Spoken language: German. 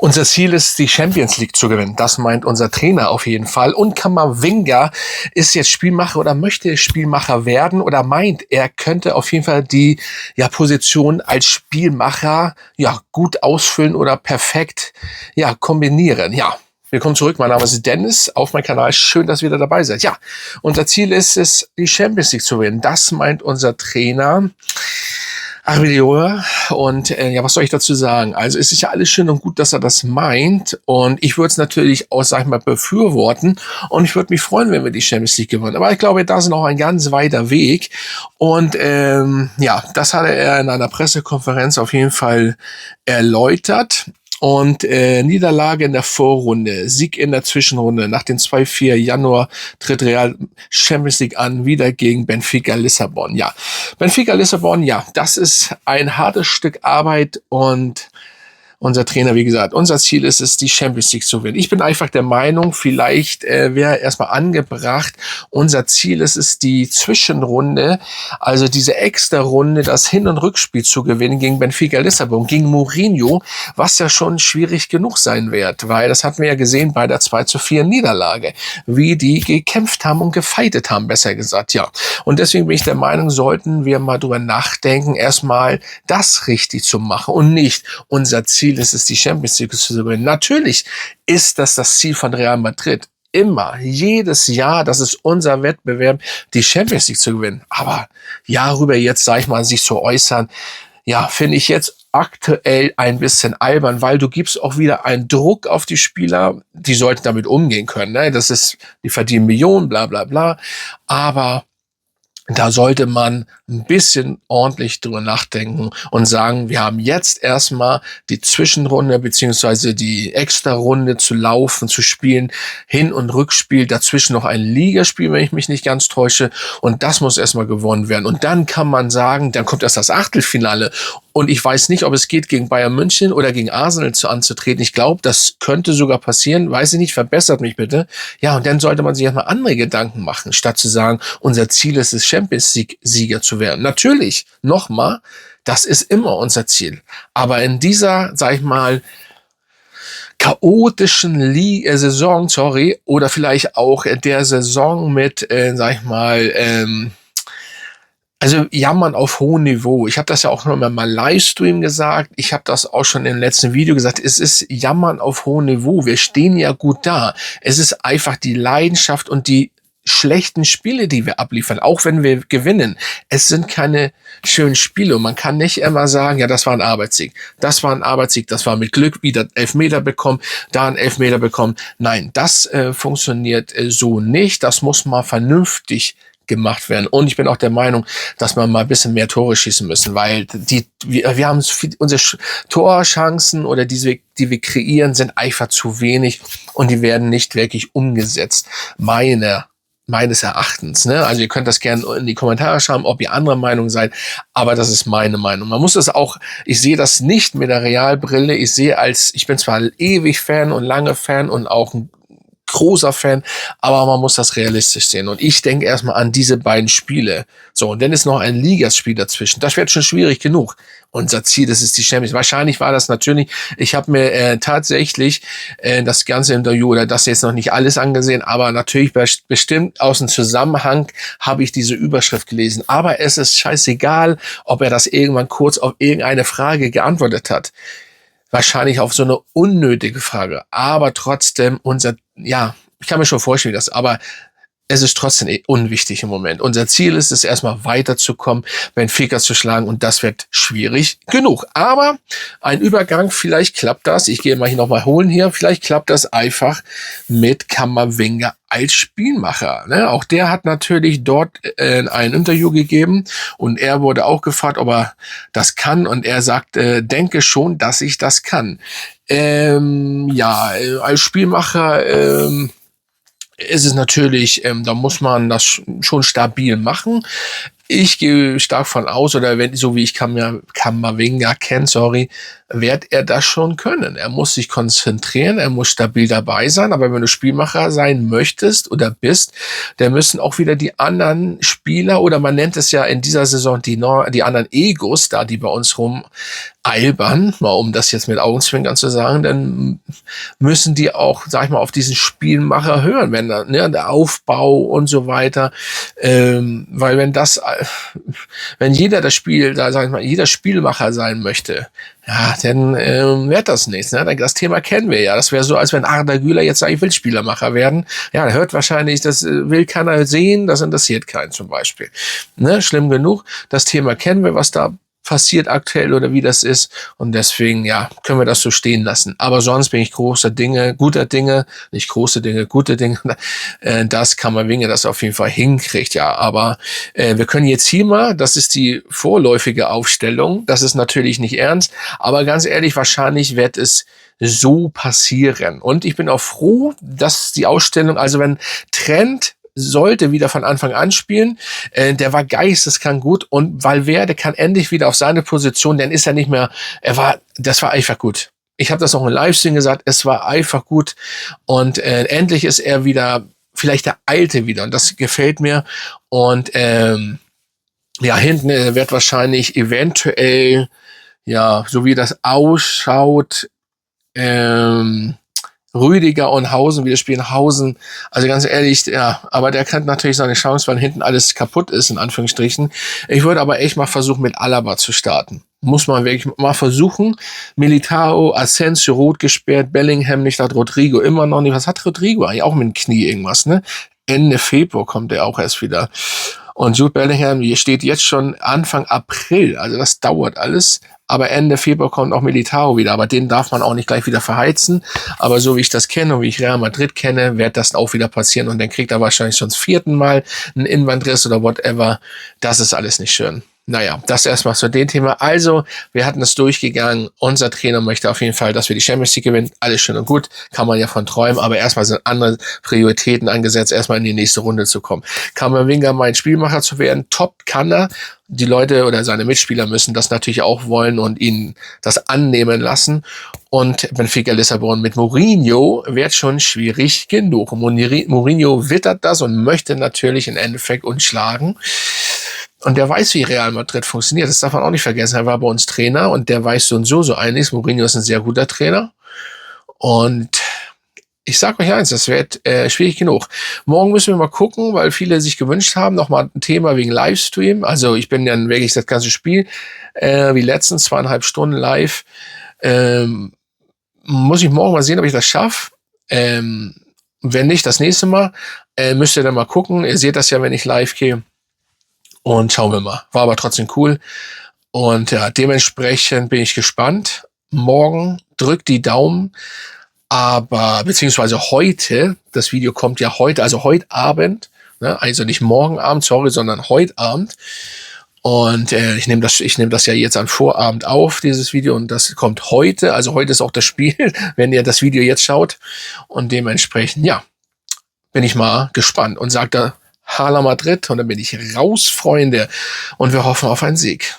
Unser Ziel ist, die Champions League zu gewinnen. Das meint unser Trainer auf jeden Fall. Und Camavinga ist jetzt Spielmacher oder möchte Spielmacher werden oder meint, er könnte auf jeden Fall die Position als Spielmacher gut ausfüllen oder perfekt kombinieren. Ja. Willkommen zurück, mein Name ist Dennis, auf meinem Kanal. Schön, dass ihr wieder dabei seid. Ja, unser Ziel ist es, die Champions League zu gewinnen. Das meint unser Trainer Arbeloa. Und was soll ich dazu sagen? Also es ist ja alles schön und gut, dass er das meint. Und ich würde es natürlich auch, befürworten. Und ich würde mich freuen, wenn wir die Champions League gewinnen. Aber ich glaube, da ist noch ein ganz weiter Weg. Und das hat er in einer Pressekonferenz auf jeden Fall erläutert. Und Niederlage in der Vorrunde, Sieg in der Zwischenrunde. Nach dem 2-4 Januar tritt Real Champions League an, wieder gegen Benfica Lissabon. Ja, Benfica Lissabon, das ist ein hartes Stück Arbeit und unser Trainer, wie gesagt, unser Ziel ist es, die Champions League zu gewinnen. Ich bin einfach der Meinung, vielleicht wäre erstmal angebracht, unser Ziel ist es, die Zwischenrunde, also diese extra Runde, das Hin- und Rückspiel zu gewinnen gegen Benfica Lissabon, gegen Mourinho, was ja schon schwierig genug sein wird, weil das hatten wir ja gesehen bei der 2-4 Niederlage, wie die gekämpft haben und gefeitet haben, besser gesagt, ja. Und deswegen bin ich der Meinung, sollten wir mal drüber nachdenken, erstmal das richtig zu machen und nicht unser Ziel ist es, die Champions League zu gewinnen. Natürlich ist das Ziel von Real Madrid. Immer, jedes Jahr, das ist unser Wettbewerb, die Champions League zu gewinnen. Aber darüber jetzt, sich zu äußern, finde ich jetzt aktuell ein bisschen albern, weil du gibst auch wieder einen Druck auf die Spieler, die sollten damit umgehen können. Ne? Die verdienen Millionen, bla bla bla. Aber da sollte man ein bisschen ordentlich drüber nachdenken und sagen, wir haben jetzt erstmal die Zwischenrunde beziehungsweise die Extra-Runde zu laufen, zu spielen, Hin- und Rückspiel, dazwischen noch ein Ligaspiel, wenn ich mich nicht ganz täusche, und das muss erstmal gewonnen werden. Und dann kann man sagen, dann kommt erst das Achtelfinale. Und ich weiß nicht, ob es geht, gegen Bayern München oder gegen Arsenal anzutreten. Ich glaube, das könnte sogar passieren. Weiß ich nicht, verbessert mich bitte. Ja, und dann sollte man sich erstmal andere Gedanken machen, statt zu sagen, unser Ziel ist es, Champions League-Sieger zu werden. Natürlich, nochmal, das ist immer unser Ziel. Aber in dieser, chaotischen Saison, oder vielleicht auch der Saison mit, also jammern auf hohem Niveau. Ich habe das ja auch noch mal Livestream gesagt. Ich habe das auch schon im letzten Video gesagt. Es ist jammern auf hohem Niveau. Wir stehen ja gut da. Es ist einfach die Leidenschaft und die schlechten Spiele, die wir abliefern, auch wenn wir gewinnen. Es sind keine schönen Spiele und man kann nicht immer sagen, ja, das war ein Arbeitssieg. Das war ein Arbeitssieg, das war mit Glück wieder Elfmeter bekommen, da ein Elfmeter bekommen. Nein, das funktioniert so nicht. Das muss mal vernünftig gemacht werden. Und ich bin auch der Meinung, dass wir mal ein bisschen mehr Tore schießen müssen, weil wir haben unsere Torchancen oder die wir kreieren, sind einfach zu wenig und die werden nicht wirklich umgesetzt. Meines Erachtens. Ne? Also ihr könnt das gerne in die Kommentare schreiben, ob ihr anderer Meinung seid, aber das ist meine Meinung. Man muss das auch, ich sehe das nicht mit der Realbrille, ich bin zwar ewig Fan und lange Fan und auch ein großer Fan, aber man muss das realistisch sehen. Und ich denke erstmal an diese beiden Spiele. So, und dann ist noch ein Ligaspiel dazwischen. Das wird schon schwierig genug. Unser Ziel, das ist die Champions. Wahrscheinlich war das natürlich, ich habe mir tatsächlich das ganze Interview oder das jetzt noch nicht alles angesehen, aber natürlich bestimmt aus dem Zusammenhang habe ich diese Überschrift gelesen. Aber es ist scheißegal, ob er das irgendwann kurz auf irgendeine Frage geantwortet hat. Wahrscheinlich auf so eine unnötige Frage. Aber trotzdem, ich kann mir schon vorstellen, aber es ist trotzdem unwichtig im Moment. Unser Ziel ist es, erstmal weiterzukommen, Benfica zu schlagen und das wird schwierig genug. Aber ein Übergang, vielleicht klappt das. Ich gehe mal hier nochmal holen hier. Vielleicht klappt das einfach mit Camavinga als Spielmacher. Ne? Auch der hat natürlich dort ein Interview gegeben und er wurde auch gefragt, ob er das kann und er sagt, denke schon, dass ich das kann. Als Spielmacher ist es natürlich, da muss man das schon stabil machen. ich gehe stark von aus, oder wenn, so wie ich Camavinga kenne, wird er das schon können. Er muss sich konzentrieren, er muss stabil dabei sein, aber wenn du Spielmacher sein möchtest oder bist, dann müssen auch wieder die anderen Spieler, oder man nennt es ja in dieser Saison die anderen Egos da, die bei uns rumalbern, mal um das jetzt mit Augenzwinkern zu sagen, dann müssen die auch, sag ich mal, auf diesen Spielmacher hören, wenn der Aufbau und so weiter, weil wenn jeder das Spiel, da sag ich mal, jeder Spielmacher sein möchte, ja, dann wird das nichts. Ne? Das Thema kennen wir ja. Das wäre so, als wenn Arda Güler jetzt sagt, ich will Spielermacher werden. Ja, er hört wahrscheinlich, das will keiner sehen, das interessiert keinen zum Beispiel. Ne? Schlimm genug. Das Thema kennen wir, was da passiert aktuell oder wie das ist. Und deswegen, ja, können wir das so stehen lassen. Aber sonst bin ich guter Dinge, nicht große Dinge, gute Dinge. Das Camavinga das auf jeden Fall hinkriegt, ja. Aber wir können jetzt hier mal, das ist die vorläufige Aufstellung, das ist natürlich nicht ernst, aber ganz ehrlich, wahrscheinlich wird es so passieren. Und ich bin auch froh, dass die Ausstellung, also wenn Trend sollte wieder von Anfang an spielen. Der war geisteskrank gut, und Valverde kann endlich wieder auf seine Position, dann ist er nicht mehr, das war einfach gut. Ich habe das auch im Livestream gesagt, es war einfach gut, und endlich ist er wieder, vielleicht der Alte wieder, und das gefällt mir. Und ja, hinten wird wahrscheinlich eventuell, ja, so wie das ausschaut, Rüdiger und Hausen wieder spielen. Hausen, also ganz ehrlich, ja, aber der kann natürlich seine Chance, weil hinten alles kaputt ist, in Anführungsstrichen. Ich würde aber echt mal versuchen, mit Alaba zu starten. Muss man wirklich mal versuchen. Militao, Asensio rot gesperrt, Bellingham nicht, hat Rodrigo immer noch nicht. Was hat Rodrigo eigentlich? Auch mit dem Knie irgendwas, ne? Ende Februar kommt er auch erst wieder. Und Jude Bellingham, hier steht jetzt schon Anfang April, also das dauert alles. Aber Ende Februar kommt auch Militao wieder, aber den darf man auch nicht gleich wieder verheizen. Aber so wie ich das kenne und wie ich Real Madrid kenne, wird das auch wieder passieren, und dann kriegt er wahrscheinlich schon das 4. Mal einen Innenbandriss oder whatever. Das ist alles nicht schön. Naja, das erstmal zu dem Thema. Also, wir hatten es durchgegangen. Unser Trainer möchte auf jeden Fall, dass wir die Champions League gewinnen. Alles schön und gut, kann man ja von träumen, aber erstmal sind andere Prioritäten angesetzt, erstmal in die nächste Runde zu kommen. Camavinga meint, Spielmacher zu werden, top kann er. Die Leute oder seine Mitspieler müssen das natürlich auch wollen und ihn das annehmen lassen. Und Benfica Lissabon mit Mourinho wird schon schwierig genug. Mourinho wittert das und möchte natürlich im Endeffekt uns schlagen. Und der weiß, wie Real Madrid funktioniert. Das darf man auch nicht vergessen. Er war bei uns Trainer, und der weiß so und so einiges. Mourinho ist ein sehr guter Trainer. Und ich sag euch eins, das wird schwierig genug. Morgen müssen wir mal gucken, weil viele sich gewünscht haben, nochmal ein Thema wegen Livestream. Also ich bin dann wirklich das ganze Spiel, wie letztens, 2,5 Stunden live. Muss ich morgen mal sehen, ob ich das schaffe. Wenn nicht, das nächste Mal. Müsst ihr dann mal gucken. Ihr seht das ja, wenn ich live gehe. Und schauen wir mal. War aber trotzdem cool. Und ja, dementsprechend bin ich gespannt. Morgen drückt die Daumen. Aber, beziehungsweise heute, das Video kommt ja heute, also heute Abend, ne, also nicht morgen Abend, sorry, sondern heute Abend. Und ich nehme das ja jetzt am Vorabend auf, dieses Video, und das kommt heute, also heute ist auch das Spiel, wenn ihr das Video jetzt schaut. Und dementsprechend, ja, bin ich mal gespannt, und sagt da Hala Madrid, und dann bin ich raus, Freunde, und wir hoffen auf einen Sieg.